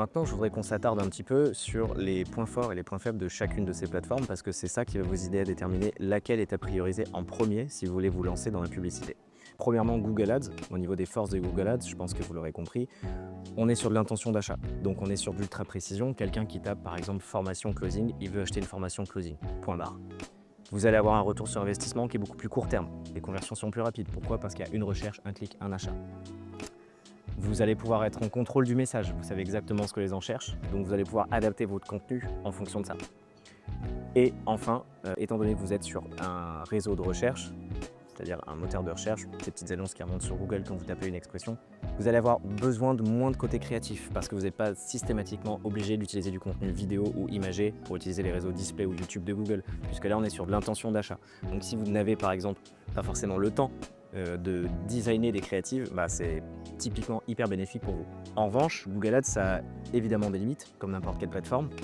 Maintenant, je voudrais qu'on s'attarde un petit peu sur les points forts et les points faibles de chacune de ces plateformes parce que c'est ça qui va vous aider à déterminer laquelle est à prioriser en premier si vous voulez vous lancer dans la publicité. Premièrement, Google Ads. Au niveau des forces de Google Ads, je pense que vous l'aurez compris, on est sur de l'intention d'achat. Donc on est sur de l'ultra précision. Quelqu'un qui tape par exemple formation closing, il veut acheter une formation closing. Point barre. Vous allez avoir un retour sur investissement qui est beaucoup plus court terme. Les conversions sont plus rapides. Pourquoi? Parce qu'il y a une recherche, un clic, un achat. Vous allez pouvoir être en contrôle du message, vous savez exactement ce que les gens cherchent, donc vous allez pouvoir adapter votre contenu en fonction de ça. Et enfin, étant donné que vous êtes sur un réseau de recherche, c'est-à-dire un moteur de recherche, ces petites annonces qui remontent sur Google quand vous tapez une expression, vous allez avoir besoin de moins de côté créatif parce que vous n'êtes pas systématiquement obligé d'utiliser du contenu vidéo ou imagé pour utiliser les réseaux display ou YouTube de Google, puisque là on est sur de l'intention d'achat. Donc si vous n'avez par exemple pas forcément le temps de designer des créatives, c'est typiquement hyper bénéfique pour vous. En revanche, Google Ads, ça a évidemment des limites, comme n'importe quelle plateforme.